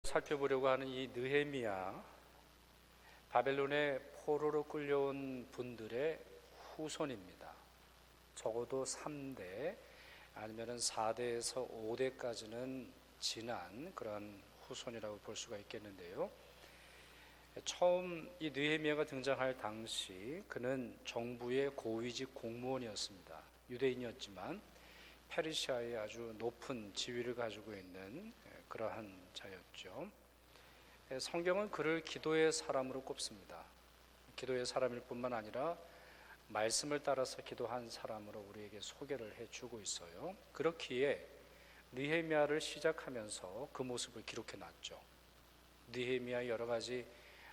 살펴보려고 하는 이 느헤미야, 바벨론의 포로로 끌려온 분들의 후손입니다. 적어도 3대 아니면 4대에서 5대까지는 지난 그런 후손이라고 볼 수가 있겠는데요. 처음 이 느헤미야가 등장할 당시 그는 정부의 고위직 공무원이었습니다. 유대인이었지만 페르시아의 아주 높은 지위를 가지고 있는 그러한 자였죠. 성경은 그를 기도의 사람으로 꼽습니다. 기도의 사람일 뿐만 아니라 말씀을 따라서 기도한 사람으로 우리에게 소개를 해주고 있어요. 그렇기에 느헤미야를 시작하면서 그 모습을 기록해 놨죠. 느헤미야 여러 가지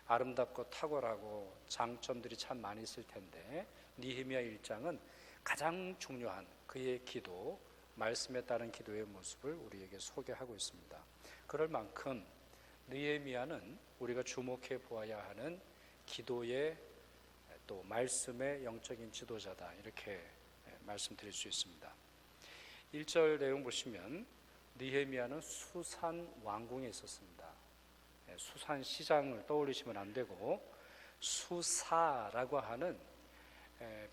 아름답고 탁월하고 장점들이 참 많이 있을 텐데, 느헤미야 1장은 가장 중요한 그의 기도, 말씀에 따른 기도의 모습을 우리에게 소개하고 있습니다. 그럴 만큼 느헤미야는 우리가 주목해 보아야 하는 기도의 또 말씀의 영적인 지도자다, 이렇게 말씀드릴 수 있습니다. 1절 내용 보시면 느헤미야는 수산 왕궁에 있었습니다. 수산 시장을 떠올리시면 안 되고 수사라고 하는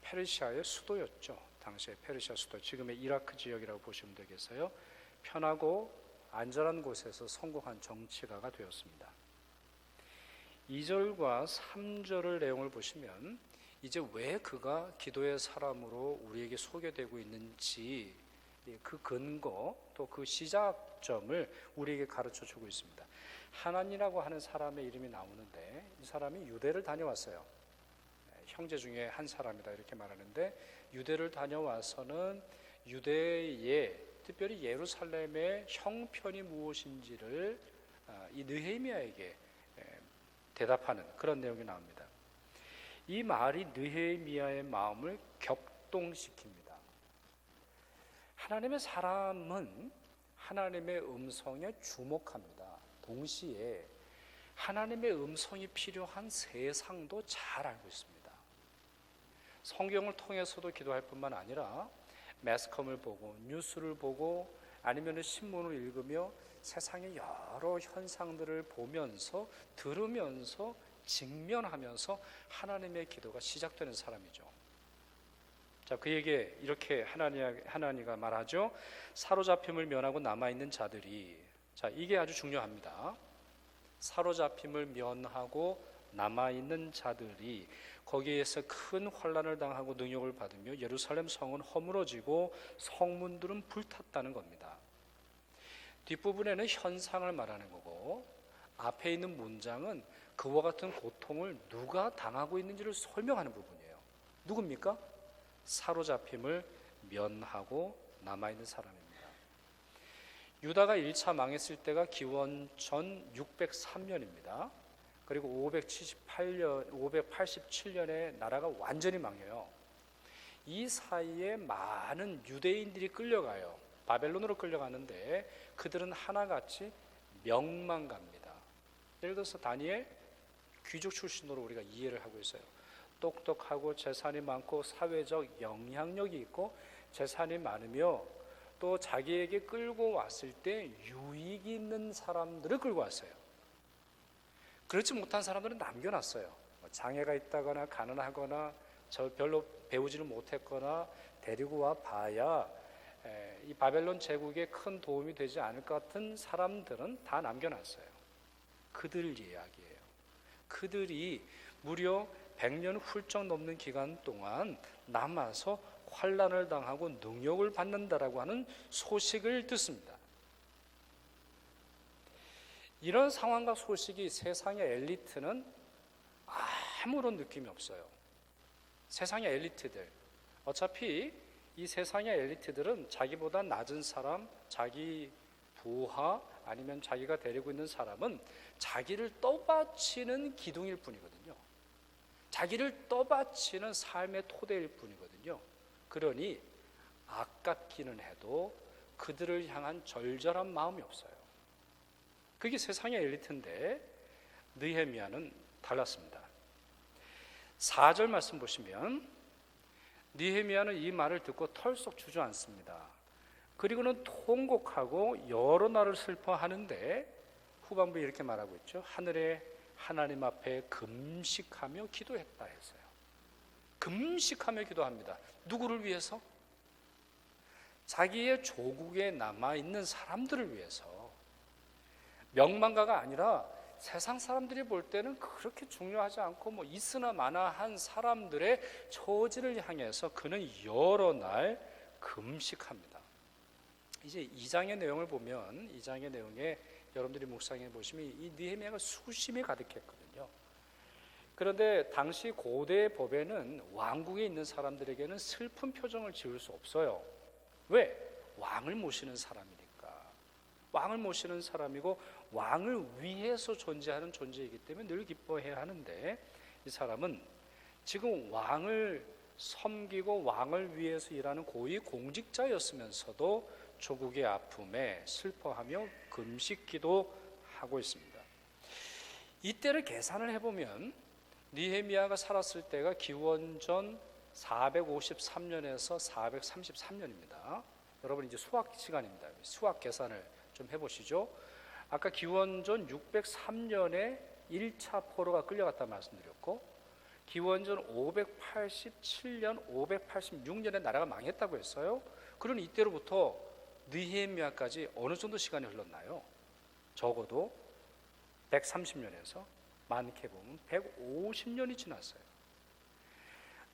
페르시아의 수도였죠. 당시의 페르시아 수도, 지금의 이라크 지역이라고 보시면 되겠어요. 편하고 안전한 곳에서 성공한 정치가가 되었습니다. 2절과 3절의 내용을 보시면 이제 왜 그가 기도의 사람으로 우리에게 소개되고 있는지 그 근거 또 그 시작점을 우리에게 가르쳐 주고 있습니다. 하난이라고 하는 사람의 이름이 나오는데 이 사람이 유대를 다녀왔어요. 형제 중에 한 사람이다 이렇게 말하는데, 유대를 다녀와서는 유대의 특별히 예루살렘의 형편이 무엇인지를 이 느헤미야에게 대답하는 그런 내용이 나옵니다. 이 말이 느헤미야의 마음을 격동시킵니다. 하나님의 사람은 하나님의 음성에 주목합니다. 동시에 하나님의 음성이 필요한 세상도 잘 알고 있습니다. 성경을 통해서도 기도할 뿐만 아니라 매스컴을 보고 뉴스를 보고 아니면 신문을 읽으며 세상의 여러 현상들을 보면서 들으면서 직면하면서 하나님의 기도가 시작되는 사람이죠. 자, 그에게 이렇게 하나니가 말하죠. 사로잡힘을 면하고 남아있는 자들이, 자, 이게 아주 중요합니다. 사로잡힘을 면하고 남아있는 자들이 거기에서 큰 환난을 당하고 능욕을 받으며 예루살렘 성은 허물어지고 성문들은 불탔다는 겁니다. 뒷부분에는 현상을 말하는 거고 앞에 있는 문장은 그와 같은 고통을 누가 당하고 있는지를 설명하는 부분이에요. 누굽니까? 사로잡힘을 면하고 남아있는 사람입니다. 유다가 1차 망했을 때가 기원전 603년입니다. 그리고 587년에 나라가 완전히 망해요. 이 사이에 많은 유대인들이 끌려가요. 바벨론으로 끌려가는데 그들은 하나같이 명망갑니다. 예를 들어서 다니엘, 귀족 출신으로 우리가 이해를 하고 있어요. 똑똑하고 재산이 많고 사회적 영향력이 있고 재산이 많으며 또 자기에게 끌고 왔을 때 유익이 있는 사람들을 끌고 왔어요. 그렇지 못한 사람들은 남겨놨어요. 장애가 있다거나 가난하거나 별로 배우지를 못했거나 데리고 와 봐야 이 바벨론 제국에 큰 도움이 되지 않을 것 같은 사람들은 다 남겨놨어요. 그들 이야기예요. 그들이 무려 100년 훌쩍 넘는 기간 동안 남아서 환난을 당하고 능욕을 받는다라고 하는 소식을 듣습니다. 이런 상황과 소식이 세상의 엘리트는 아무런 느낌이 없어요. 세상의 엘리트들, 어차피 이 세상의 엘리트들은 자기보다 낮은 사람, 자기 부하 아니면 자기가 데리고 있는 사람은 자기를 떠받치는 기둥일 뿐이거든요. 자기를 떠받치는 삶의 토대일 뿐이거든요. 그러니 아깝기는 해도 그들을 향한 절절한 마음이 없어요. 그게 세상의 엘리트인데 느헤미야는 달랐습니다. 4절 말씀 보시면 느헤미야는 이 말을 듣고 털썩 주저앉습니다. 그리고는 통곡하고 여러 날을 슬퍼하는데 후반부에 이렇게 말하고 있죠. 하늘의 하나님 앞에 금식하며 기도했다 했어요. 금식하며 기도합니다. 누구를 위해서? 자기의 조국에 남아있는 사람들을 위해서. 명망가가 아니라 세상 사람들이 볼 때는 그렇게 중요하지 않고 뭐 있으나 마나한 사람들의 처지를 향해서 그는 여러 날 금식합니다. 이제 2장의 내용을 보면 2장의 내용에 여러분들이 묵상해 보시면 이 느헤미야가 수심이 가득했거든요. 그런데 당시 고대 법에는 왕국에 있는 사람들에게는 슬픈 표정을 지을 수 없어요. 왜? 왕을 모시는 사람이니까. 왕을 모시는 사람이고 왕을 위해서 존재하는 존재이기 때문에 늘 기뻐해야 하는데, 이 사람은 지금 왕을 섬기고 왕을 위해서 일하는 고위 공직자였으면서도 조국의 아픔에 슬퍼하며 금식기도 하고 있습니다. 이때를 계산을 해보면 느헤미야가 살았을 때가 기원전 453년에서 433년입니다. 여러분 이제 수학 시간입니다. 수학 계산을 좀 해보시죠. 아까 기원전 603년에 1차 포로가 끌려갔다 말씀드렸고, 기원전 587년, 586년에 나라가 망했다고 했어요. 그러니 이때로부터 느헤미야까지 어느 정도 시간이 흘렀나요? 적어도 130년에서 많게 보면 150년이 지났어요.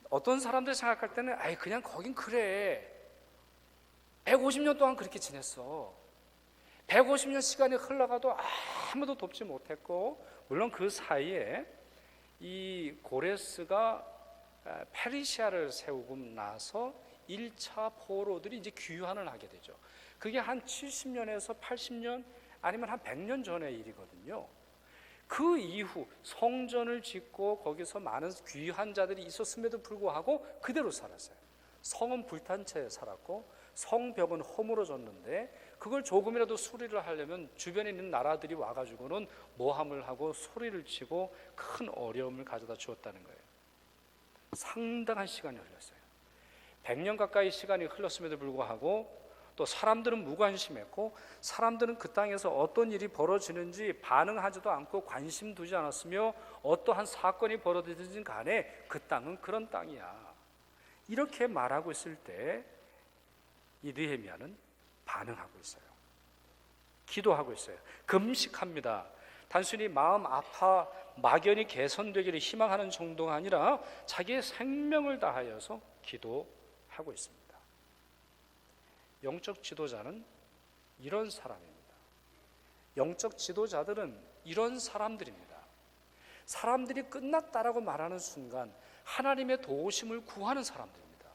어떤 사람들이 생각할 때는 아이 그냥 거긴 그래, 150년 동안 그렇게 지냈어, 150년 시간이 흘러가도 아무도 돕지 못했고, 물론 그 사이에 이 고레스가 페르시아를 세우고 나서 1차 포로들이 이제 귀환을 하게 되죠. 그게 한 70년에서 80년 아니면 한 100년 전의 일이거든요. 그 이후 성전을 짓고 거기서 많은 귀환자들이 있었음에도 불구하고 그대로 살았어요. 성은 불탄 채 살았고 성벽은 허물어졌는데, 그걸 조금이라도 수리를 하려면 주변에 있는 나라들이 와가지고는 모함을 하고 소리를 치고 큰 어려움을 가져다 주었다는 거예요. 상당한 시간이 흘렀어요. 100년 가까이 시간이 흘렀음에도 불구하고 또 사람들은 무관심했고, 사람들은 그 땅에서 어떤 일이 벌어지는지 반응하지도 않고 관심 두지 않았으며, 어떠한 사건이 벌어지든지 간에 그 땅은 그런 땅이야, 이렇게 말하고 있을 때 이 느헤미야는 반응하고 있어요. 기도하고 있어요. 금식합니다. 단순히 마음 아파 막연히 개선되기를 희망하는 정도가 아니라 자기의 생명을 다하여서 기도하고 있습니다. 영적 지도자는 이런 사람입니다. 영적 지도자들은 이런 사람들입니다. 사람들이 끝났다라고 말하는 순간 하나님의 도우심을 구하는 사람들입니다.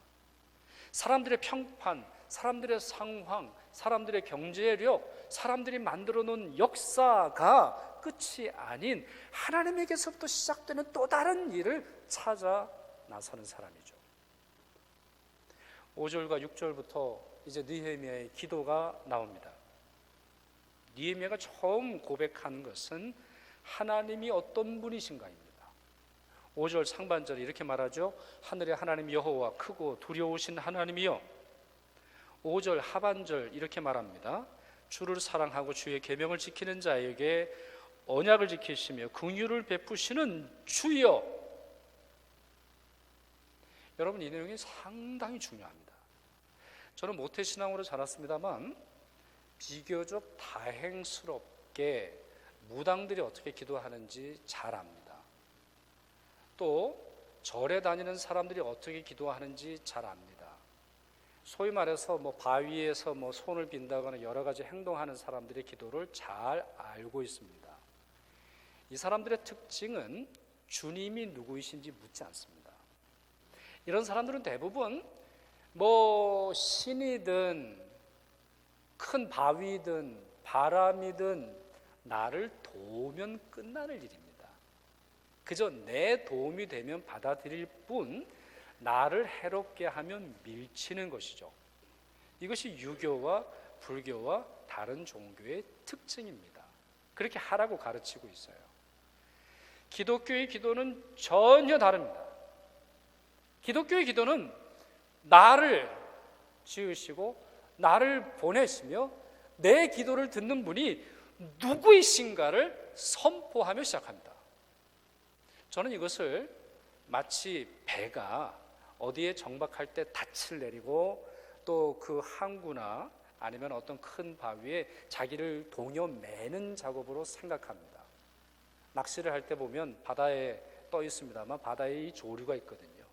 사람들의 평판, 사람들의 상황, 사람들의 경제력, 사람들이 만들어 놓은 역사가 끝이 아닌 하나님에게서부터 시작되는 또 다른 일을 찾아 나서는 사람이죠. 5절과 6절부터 이제 느헤미야의 기도가 나옵니다. 느헤미야가 처음 고백하는 것은 하나님이 어떤 분이신가입니다. 5절 상반절에 이렇게 말하죠. 하늘의 하나님 여호와 크고 두려우신 하나님이여. 5절 하반절 이렇게 말합니다. 주를 사랑하고 주의 계명을 지키는 자에게 언약을 지키시며 긍휼을 베푸시는 주여. 여러분, 이 내용이 상당히 중요합니다. 저는 모태신앙으로 자랐습니다만 비교적 다행스럽게 무당들이 어떻게 기도하는지 잘 압니다. 또 절에 다니는 사람들이 어떻게 기도하는지 잘 압니다. 소위 말해서 바위에서 손을 빈다거나 여러 가지 행동하는 사람들의 기도를 잘 알고 있습니다. 이 사람들의 특징은 주님이 누구이신지 묻지 않습니다. 이런 사람들은 대부분 신이든 큰 바위든 바람이든 나를 도우면 끝나는 일입니다. 그저 내 도움이 되면 받아들일 뿐 나를 해롭게 하면 밀치는 것이죠. 이것이 유교와 불교와 다른 종교의 특징입니다. 그렇게 하라고 가르치고 있어요. 기독교의 기도는 전혀 다릅니다. 기독교의 기도는 나를 지으시고 나를 보내시며 내 기도를 듣는 분이 누구이신가를 선포하며 시작합니다. 저는 이것을 마치 배가 어디에 정박할 때 닻을 내리고 또 그 항구나 아니면 어떤 큰 바위에 자기를 동여 매는 작업으로 생각합니다. 낚시를 할 때 보면 바다에 떠 있습니다만 바다에 이 조류가 있거든요.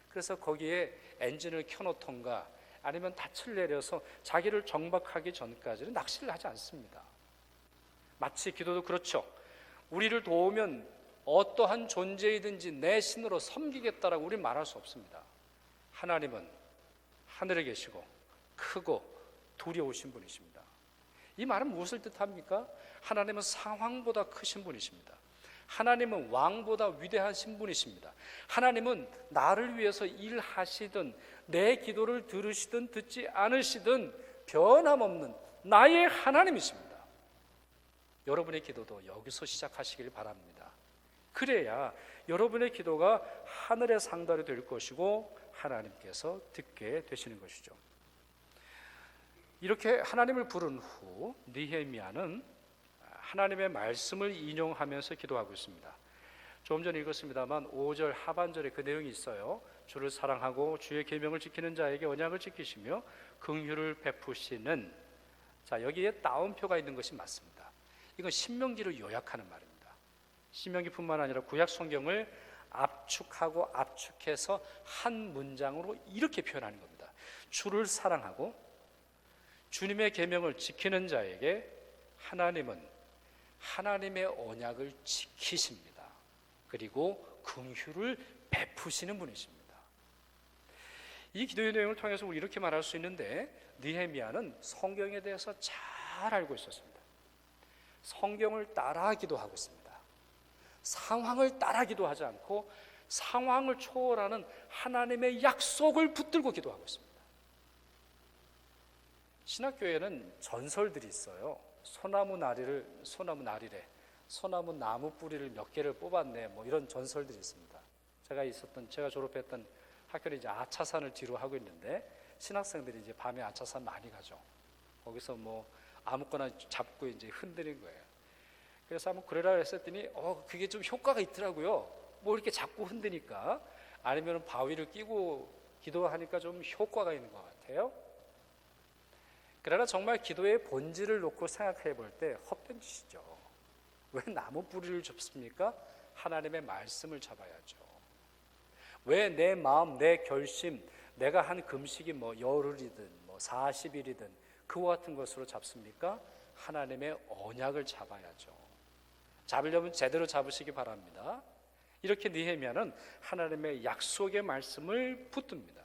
그래서 거기에 엔진을 켜놓던가 아니면 닻을 내려서 자기를 정박하기 전까지는 낚시를 하지 않습니다. 마치 기도도 그렇죠. 우리를 도우면 어떠한 존재이든지 내 신으로 섬기겠다라고 우리는 말할 수 없습니다. 하나님은 하늘에 계시고 크고 두려우신 분이십니다. 이 말은 무엇을 뜻합니까? 하나님은 상황보다 크신 분이십니다. 하나님은 왕보다 위대하신 분이십니다. 하나님은 나를 위해서 일하시든 내 기도를 들으시든 듣지 않으시든 변함없는 나의 하나님이십니다. 여러분의 기도도 여기서 시작하시길 바랍니다. 그래야 여러분의 기도가 하늘의 상달이 될 것이고 하나님께서 듣게 되시는 것이죠. 이렇게 하나님을 부른 후 느헤미야는 하나님의 말씀을 인용하면서 기도하고 있습니다. 조금 전에 읽었습니다만 5절 하반절에 그 내용이 있어요. 주를 사랑하고 주의 계명을 지키는 자에게 언약을 지키시며 긍휼을 베푸시는, 자, 여기에 따옴표가 있는 것이 맞습니다. 이건 신명기를 요약하는 말입니다. 신명기뿐만 아니라 구약 성경을 압축하고 압축해서 한 문장으로 이렇게 표현하는 겁니다. 주를 사랑하고 주님의 계명을 지키는 자에게 하나님은 하나님의 언약을 지키십니다. 그리고 긍휼을 베푸시는 분이십니다. 이 기도의 내용을 통해서 우리 이렇게 말할 수 있는데, 느헤미야는 성경에 대해서 잘 알고 있었습니다. 성경을 따라 기도하고 있습니다. 상황을 따라 기도하지 않고 상황을 초월하는 하나님의 약속을 붙들고 기도하고 있습니다. 신학교에는 전설들이 있어요. 소나무 나무 뿌리를 몇 개를 뽑았네, 뭐 이런 전설들이 있습니다. 제가 졸업했던 학교는 이제 아차산을 뒤로 하고 있는데 신학생들이 이제 밤에 아차산 많이 가죠. 거기서 뭐 아무거나 잡고 이제 흔드는 거예요. 그래서 한번 그러라 했더니 그게 좀 효과가 있더라고요. 뭐 이렇게 잡고 흔드니까, 아니면 바위를 끼고 기도하니까 좀 효과가 있는 것 같아요. 그러나 정말 기도의 본질을 놓고 생각해 볼 때 헛된 짓이죠. 왜 나무 뿌리를 잡습니까? 하나님의 말씀을 잡아야죠. 왜 내 마음, 내 결심, 내가 한 금식이 뭐 열흘이든 뭐 40일이든 그와 같은 것으로 잡습니까? 하나님의 언약을 잡아야죠. 잡으려면 제대로 잡으시기 바랍니다. 이렇게 느헤미야는 하나님의 약속의 말씀을 붙듭니다.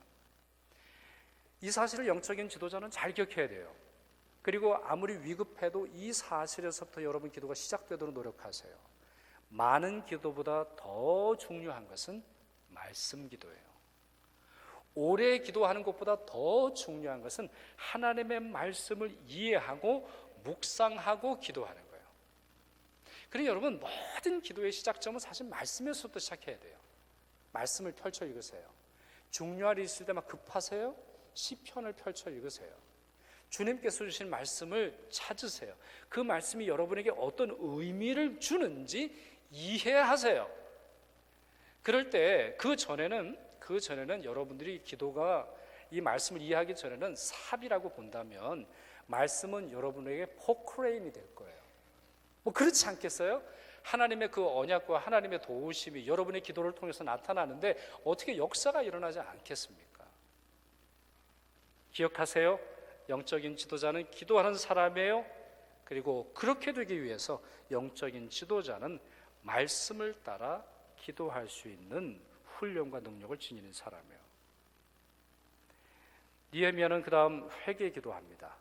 이 사실을 영적인 지도자는 잘 기억해야 돼요. 그리고 아무리 위급해도 이 사실에서부터 여러분 기도가 시작되도록 노력하세요. 많은 기도보다 더 중요한 것은 말씀 기도예요. 오래 기도하는 것보다 더 중요한 것은 하나님의 말씀을 이해하고 묵상하고 기도하는 거예요. 그러니 여러분, 모든 기도의 시작점은 사실 말씀에서부터 시작해야 돼요. 말씀을 펼쳐 읽으세요. 중요한 일이 있을 때 막 급하세요? 시편을 펼쳐 읽으세요. 주님께서 주신 말씀을 찾으세요. 그 말씀이 여러분에게 어떤 의미를 주는지 이해하세요. 그럴 때 그 전에는 여러분들이 기도가 이 말씀을 이해하기 전에는 삽이라고 본다면 말씀은 여러분에게 포크레인이 될 거예요. 뭐 그렇지 않겠어요? 하나님의 그 언약과 하나님의 도우심이 여러분의 기도를 통해서 나타나는데 어떻게 역사가 일어나지 않겠습니까? 기억하세요. 영적인 지도자는 기도하는 사람이에요. 그리고 그렇게 되기 위해서 영적인 지도자는 말씀을 따라 기도할 수 있는 훈련과 능력을 지니는 사람이에요. 느헤미야는 그 다음 회개 기도합니다.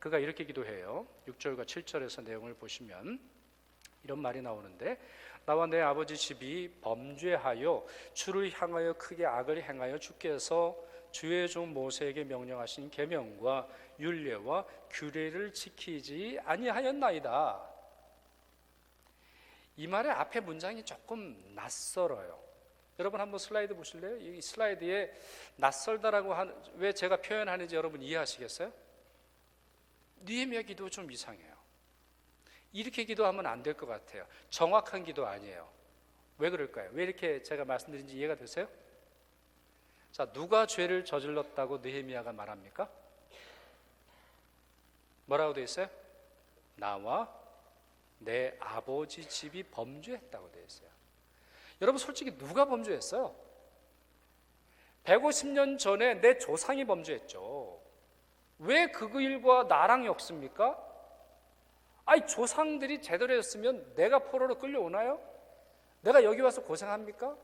그가 이렇게 기도해요. 6절과 7절에서 내용을 보시면 이런 말이 나오는데, 나와 내 아버지 집이 범죄하여 주를 향하여 크게 악을 행하여 주께서 주의 종 모세에게 명령하신 계명과 율례와 규례를 지키지 아니하였나이다. 이 말의 앞에 문장이 조금 낯설어요. 여러분 한번 슬라이드 보실래요? 이 슬라이드에 낯설다라고 왜 제가 표현하는지 여러분 이해하시겠어요? 느헤미야 기도 좀 이상해요. 이렇게 기도하면 안 될 것 같아요. 정확한 기도 아니에요. 왜 그럴까요? 왜 이렇게 제가 말씀드린지 이해가 되세요? 자, 누가 죄를 저질렀다고 느헤미야가 말합니까? 뭐라고 되어 있어요? 나와 내 아버지 집이 범죄했다고 되어 있어요. 여러분, 솔직히 누가 범죄했어요? 150년 전에 내 조상이 범죄했죠. 왜 그 일과 나랑 엮습니까? 아니, 조상들이 제대로 했으면 내가 포로로 끌려오나요? 내가 여기 와서 고생합니까?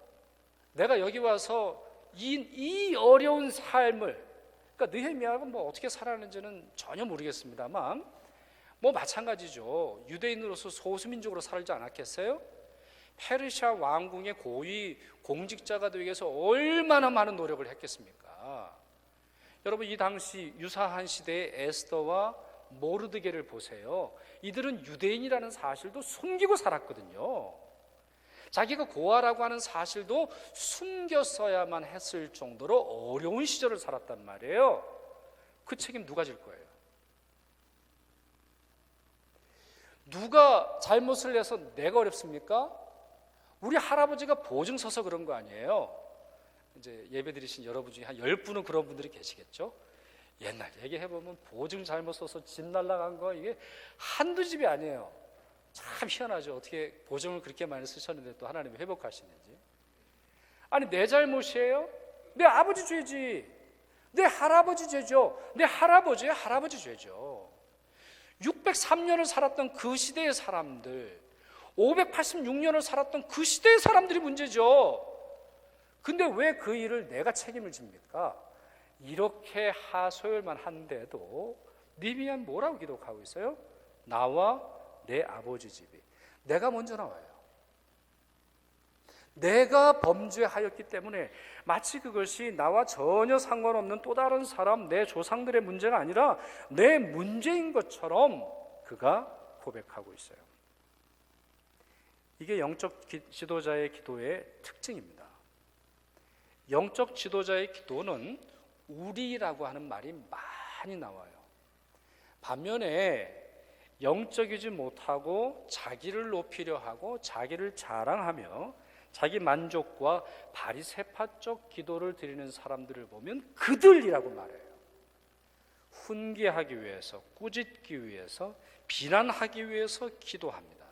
내가 여기 와서 이 어려운 삶을, 그러니까 느헤미야가 뭐 어떻게 살았는지는 전혀 모르겠습니다만 뭐 마찬가지죠. 유대인으로서 소수민족으로 살지 않았겠어요? 페르시아 왕궁의 고위 공직자가 되기 위해서 얼마나 많은 노력을 했겠습니까? 여러분, 이 당시 유사한 시대의 에스더와 모르드게를 보세요. 이들은 유대인이라는 사실도 숨기고 살았거든요. 자기가 고아라고 하는 사실도 숨겼어야만 했을 정도로 어려운 시절을 살았단 말이에요. 그 책임 누가 질 거예요? 누가 잘못을 해서 내가 어렵습니까? 우리 할아버지가 보증 서서 그런 거 아니에요? 이제 예배 드리신 여러분 중에 한 10분은 그런 분들이 계시겠죠? 옛날 얘기해보면 보증 잘못 써서 집 날라간 거 이게 한두 집이 아니에요. 참 희한하죠. 어떻게 보증을 그렇게 많이 쓰셨는데 또 하나님이 회복하시는지. 아니, 내 잘못이에요? 내 아버지 죄지. 내 할아버지 죄죠. 내 할아버지의 할아버지 죄죠. 603년을 살았던 그 시대의 사람들, 586년을 살았던 그 시대의 사람들이 문제죠. 근데 왜 그 일을 내가 책임을 집니까? 이렇게 하소연만 한데도 느헤미야는 뭐라고 기록하고 있어요? 나와 내 아버지 집이. 내가 먼저 나와요. 내가 범죄하였기 때문에 마치 그것이 나와 전혀 상관없는 또 다른 사람, 내 조상들의 문제가 아니라 내 문제인 것처럼 그가 고백하고 있어요. 이게 영적 지도자의 기도의 특징입니다. 영적 지도자의 기도는 우리라고 하는 말이 많이 나와요. 반면에 영적이지 못하고 자기를 높이려 하고 자기를 자랑하며 자기 만족과 바리새파적 기도를 드리는 사람들을 보면 그들이라고 말해요. 훈계하기 위해서, 꾸짖기 위해서, 비난하기 위해서 기도합니다.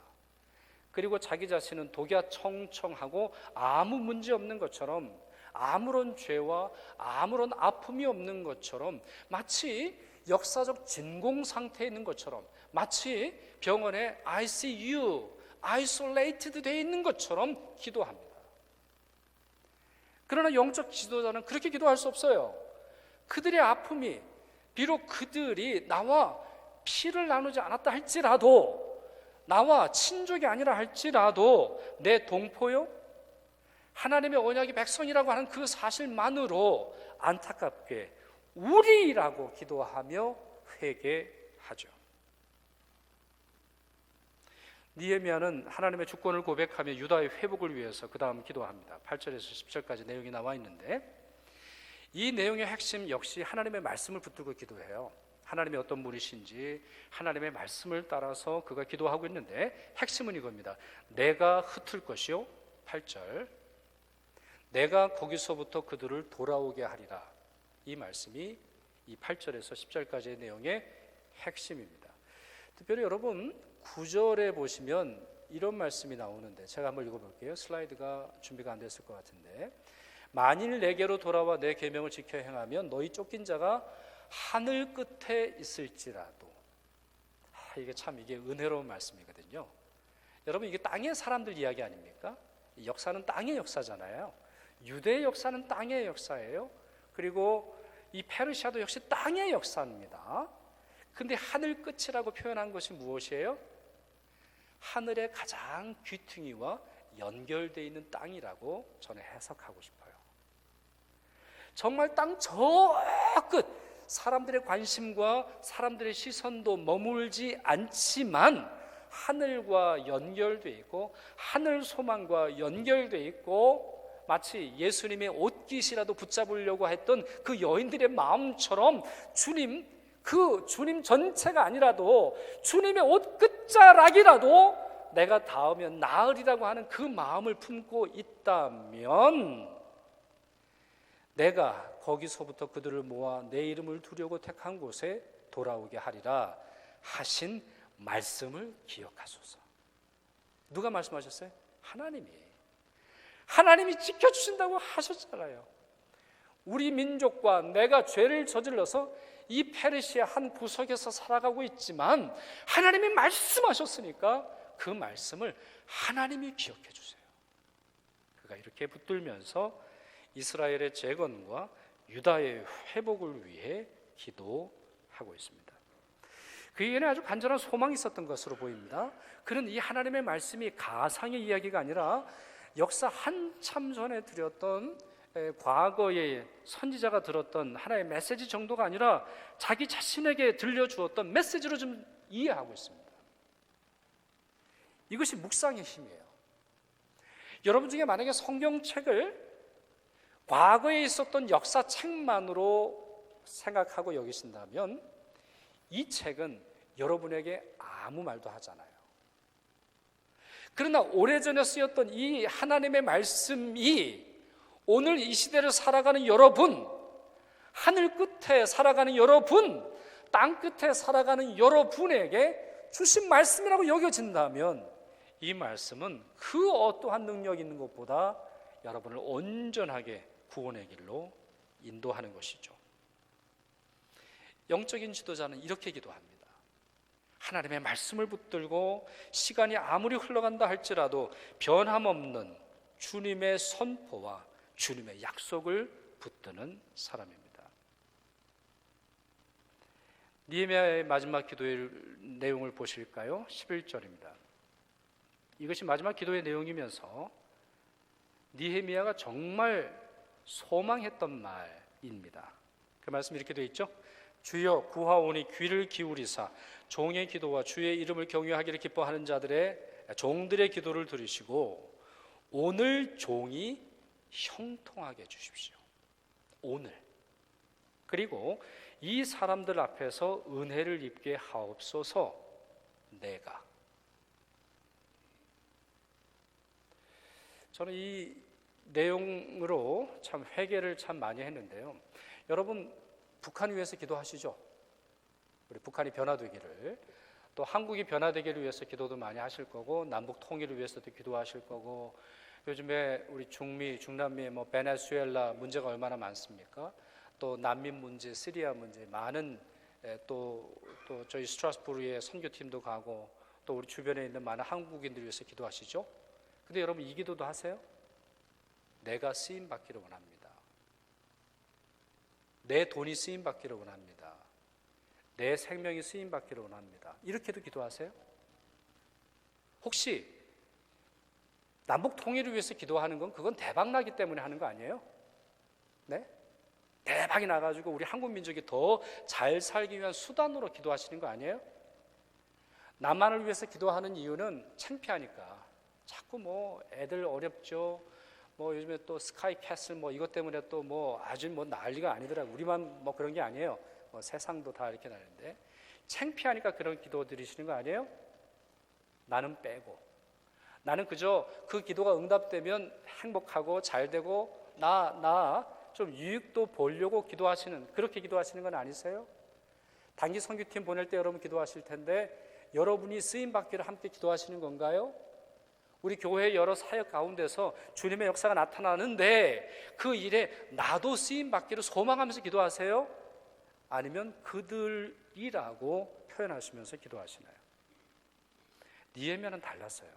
그리고 자기 자신은 독야청청하고 아무 문제 없는 것처럼, 아무런 죄와 아무런 아픔이 없는 것처럼, 마치 역사적 진공 상태에 있는 것처럼, 마치 병원에 ICU, isolated 되어 있는 것처럼 기도합니다. 그러나 영적 지도자는 그렇게 기도할 수 없어요. 그들의 아픔이, 비록 그들이 나와 피를 나누지 않았다 할지라도, 나와 친족이 아니라 할지라도 내 동포요, 하나님의 언약의 백성이라고 하는 그 사실만으로 안타깝게 우리라고 기도하며 회개하죠. 느헤미야는 하나님의 주권을 고백하며 유다의 회복을 위해서 그 다음 기도합니다. 8절에서 10절까지 내용이 나와 있는데, 이 내용의 핵심 역시 하나님의 말씀을 붙들고 기도해요. 하나님이 어떤 분이신지 하나님의 말씀을 따라서 그가 기도하고 있는데, 핵심은 이겁니다. 내가 흩을 것이요, 8절, 내가 거기서부터 그들을 돌아오게 하리라. 이 말씀이 이 8절에서 10절까지의 내용의 핵심입니다. 특별히 여러분 9절에 보시면 이런 말씀이 나오는데, 제가 한번 읽어볼게요. 슬라이드가 준비가 안 됐을 것 같은데, 만일 내게로 돌아와 내 계명을 지켜 행하면 너희 쫓긴 자가 하늘 끝에 있을지라도. 이게 참 이게 은혜로운 말씀이거든요. 여러분, 이게 땅의 사람들 이야기 아닙니까? 이 역사는 땅의 역사잖아요. 유대의 역사는 땅의 역사예요. 그리고 이 페르시아도 역시 땅의 역사입니다. 근데 하늘 끝이라고 표현한 것이 무엇이에요? 하늘의 가장 귀퉁이와 연결되어 있는 땅이라고 저는 해석하고 싶어요. 정말 땅 저 끝, 사람들의 관심과 사람들의 시선도 머물지 않지만 하늘과 연결되어 있고, 하늘 소망과 연결되어 있고, 마치 예수님의 옷깃이라도 붙잡으려고 했던 그 여인들의 마음처럼 주님 그 주님 전체가 아니라도 주님의 옷 끝자락이라도 내가 닿으면 나으리라고 하는 그 마음을 품고 있다면 내가 거기서부터 그들을 모아 내 이름을 두려고 택한 곳에 돌아오게 하리라 하신 말씀을 기억하소서. 누가 말씀하셨어요? 하나님이 지켜주신다고 하셨잖아요. 우리 민족과 내가 죄를 저질러서 이 페르시아 한 구석에서 살아가고 있지만 하나님이 말씀하셨으니까 그 말씀을 하나님이 기억해 주세요. 그가 이렇게 붙들면서 이스라엘의 재건과 유다의 회복을 위해 기도하고 있습니다. 그에게는 아주 간절한 소망이 있었던 것으로 보입니다. 그는 이 하나님의 말씀이 가상의 이야기가 아니라 역사 한참 전에 드렸던 과거의 선지자가 들었던 하나의 메시지 정도가 아니라 자기 자신에게 들려주었던 메시지로 좀 이해하고 있습니다. 이것이 묵상의 힘이에요. 여러분 중에 만약에 성경책을 과거에 있었던 역사책만으로 생각하고 여기신다면 이 책은 여러분에게 아무 말도 하잖아요. 그러나 오래전에 쓰였던 이 하나님의 말씀이 오늘 이 시대를 살아가는 여러분, 하늘 끝에 살아가는 여러분, 땅 끝에 살아가는 여러분에게 주신 말씀이라고 여겨진다면 이 말씀은 그 어떠한 능력 있는 것보다 여러분을 온전하게 구원의 길로 인도하는 것이죠. 영적인 지도자는 이렇게 기도합니다. 하나님의 말씀을 붙들고 시간이 아무리 흘러간다 할지라도 변함없는 주님의 선포와 주님의 약속을 붙드는 사람입니다. 느헤미야의 마지막 기도의 내용을 보실까요? 11절입니다. 이것이 마지막 기도의 내용이면서 느헤미야가 정말 소망했던 말입니다. 그 말씀 이렇게 되어 있죠. 주여 구하오니 귀를 기울이사 종의 기도와 주의 이름을 경외하기를 기뻐하는 종들의 기도를 들으시고 오늘 종이 형통하게 해주십시오. 오늘. 그리고 이 사람들 앞에서 은혜를 입게 하옵소서. 내가. 저는 이 내용으로 참 회개를 참 많이 했는데요. 여러분 북한 위해서 기도하시죠? 우리 북한이 변화되기를, 또 한국이 변화되기를 위해서 기도도 많이 하실 거고, 남북 통일을 위해서도 기도하실 거고, 요즘에 우리 중미, 중남미의 베네수엘라 문제가 얼마나 많습니까? 또 난민 문제, 시리아 문제, 많은 또 저희 스트라스부르의 선교팀도 가고, 또 우리 주변에 있는 많은 한국인들 위해서 기도하시죠? 근데 여러분 이 기도도 하세요? 내가 쓰임 받기를 원합니다. 내 돈이 쓰임 받기를 원합니다. 내 생명이 쓰임 받기를 원합니다. 이렇게도 기도하세요? 혹시 남북 통일을 위해서 기도하는 건 그건 대박 나기 때문에 하는 거 아니에요? 네? 대박이 나가지고 우리 한국 민족이 더 잘 살기 위한 수단으로 기도하시는 거 아니에요? 남한을 위해서 기도하는 이유는 창피하니까. 자꾸 애들 어렵죠. 요즘에 또 스카이 캐슬 이것 때문에 또 아주 난리가 아니더라고요. 우리만 그런 게 아니에요. 세상도 다 이렇게 나는데 창피하니까 그런 기도 드리시는 거 아니에요? 나는 빼고, 나는 그저 그 기도가 응답되면 행복하고 잘 되고 나 좀 유익도 보려고 그렇게 기도하시는 건 아니세요? 단기 선교팀 보낼 때 여러분 기도하실 텐데 여러분이 쓰임 받기를 함께 기도하시는 건가요? 우리 교회의 여러 사역 가운데서 주님의 역사가 나타나는데 그 일에 나도 쓰임 받기를 소망하면서 기도하세요? 아니면 그들이라고 표현하시면서 기도하시나요? 느헤미야는 달랐어요.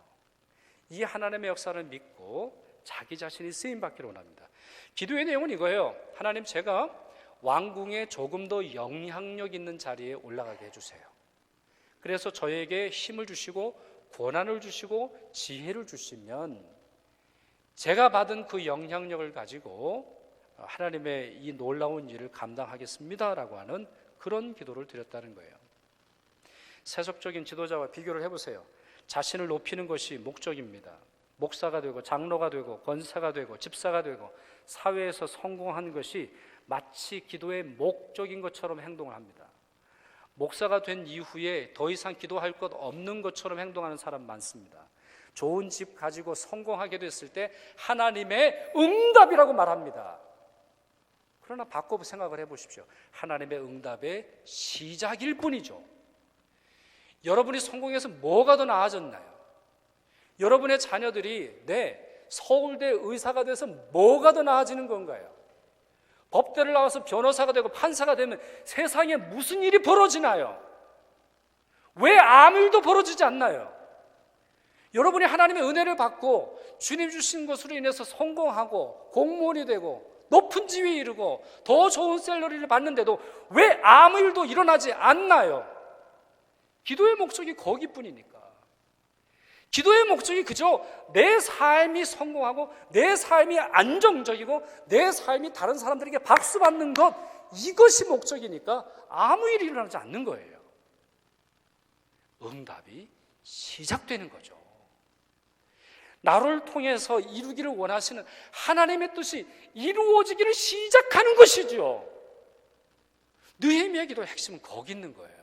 이 하나님의 역사를 믿고 자기 자신이 쓰임 받기를 원합니다. 기도의 내용은 이거예요. 하나님, 제가 왕궁에 조금 더 영향력 있는 자리에 올라가게 해주세요. 그래서 저에게 힘을 주시고 권한을 주시고 지혜를 주시면 제가 받은 그 영향력을 가지고 하나님의 이 놀라운 일을 감당하겠습니다라고 하는 그런 기도를 드렸다는 거예요. 세속적인 지도자와 비교를 해보세요. 자신을 높이는 것이 목적입니다. 목사가 되고 장로가 되고 권사가 되고 집사가 되고 사회에서 성공한 것이 마치 기도의 목적인 것처럼 행동을 합니다. 목사가 된 이후에 더 이상 기도할 것 없는 것처럼 행동하는 사람 많습니다. 좋은 집 가지고 성공하게 됐을 때 하나님의 응답이라고 말합니다. 그러나 바꿔 생각을 해보십시오. 하나님의 응답의 시작일 뿐이죠. 여러분이 성공해서 뭐가 더 나아졌나요? 여러분의 자녀들이 서울대 의사가 돼서 뭐가 더 나아지는 건가요? 법대를 나와서 변호사가 되고 판사가 되면 세상에 무슨 일이 벌어지나요? 왜 아무 일도 벌어지지 않나요? 여러분이 하나님의 은혜를 받고 주님 주신 것으로 인해서 성공하고 공무원이 되고 높은 지위에 이르고 더 좋은 샐러리를 받는데도 왜 아무 일도 일어나지 않나요? 기도의 목적이 거기뿐이니까. 기도의 목적이 그저 내 삶이 성공하고 내 삶이 안정적이고 내 삶이 다른 사람들에게 박수받는 것, 이것이 목적이니까 아무 일이 일어나지 않는 거예요. 응답이 시작되는 거죠. 나를 통해서 이루기를 원하시는 하나님의 뜻이 이루어지기를 시작하는 것이죠. 느헤미야 기도의 핵심은 거기 있는 거예요.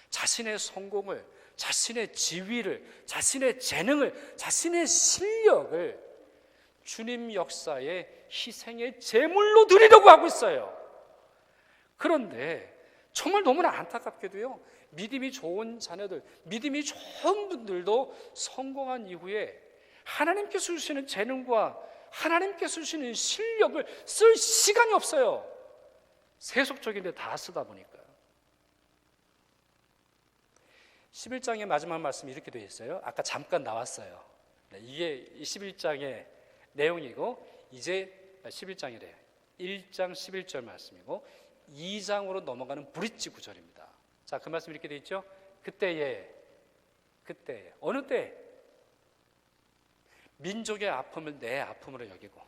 자신의 성공을, 자신의 지위를, 자신의 재능을, 자신의 실력을 주님 역사의 희생의 제물로 드리려고 하고 있어요. 그런데 정말 너무나 안타깝게도요, 믿음이 좋은 자녀들, 믿음이 좋은 분들도 성공한 이후에 하나님께서 주시는 재능과 하나님께서 주시는 실력을 쓸 시간이 없어요. 세속적인데 다 쓰다 보니까요. 11장의 마지막 말씀이 이렇게 되어 있어요. 아까 잠깐 나왔어요. 이게 11장의 내용이고, 이제 11장이래요. 1장 11절 말씀이고 2장으로 넘어가는 브릿지 구절입니다. 자, 그 말씀 이렇게 되어 있죠. 그때에 어느 때 민족의 아픔을 내 아픔으로 여기고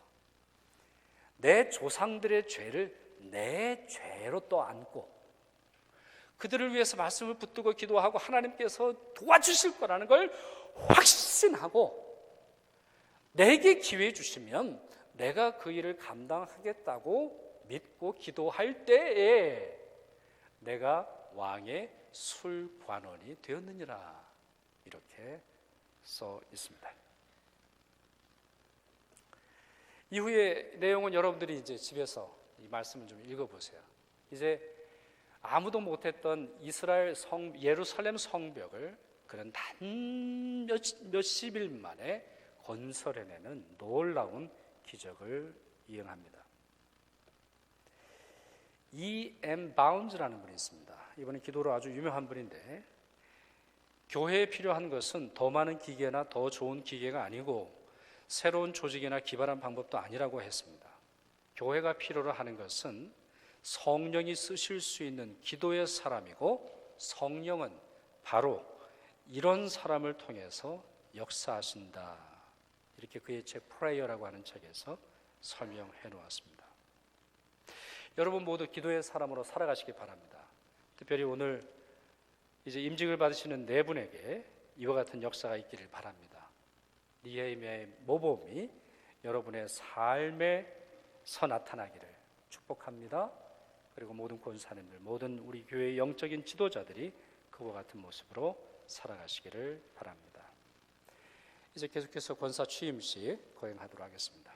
내 조상들의 죄를 내 죄로 또 안고 그들을 위해서 말씀을 붙들고 기도하고 하나님께서 도와주실 거라는 걸 확신하고 내게 기회 주시면 내가 그 일을 감당하겠다고 믿고 기도할 때에 내가 왕의 술관원이 되었느니라, 이렇게 써 있습니다. 이후의 내용은 여러분들이 이제 집에서 이 말씀을 좀 읽어보세요. 이제 아무도 못했던 이스라엘 예루살렘 성벽을 그런 단 몇십일 만에 건설해내는 놀라운 기적을 이행합니다. E.M. 바운즈라는 분이 있습니다. 이분은 기도로 아주 유명한 분인데, 교회에 필요한 것은 더 많은 기계나 더 좋은 기계가 아니고 새로운 조직이나 기발한 방법도 아니라고 했습니다. 교회가 필요로 하는 것은 성령이 쓰실 수 있는 기도의 사람이고, 성령은 바로 이런 사람을 통해서 역사하신다, 이렇게 그의 책 프레이어라고 하는 책에서 설명해 놓았습니다. 여러분 모두 기도의 사람으로 살아가시기 바랍니다. 특별히 오늘 이제 임직을 받으시는 네 분에게 이와 같은 역사가 있기를 바랍니다. 느헤미야의 모범이 여러분의 삶에서 나타나기를 축복합니다. 그리고 모든 권사님들, 모든 우리 교회의 영적인 지도자들이 그와 같은 모습으로 살아가시기를 바랍니다. 이제 계속해서 권사 취임식 거행하도록 하겠습니다.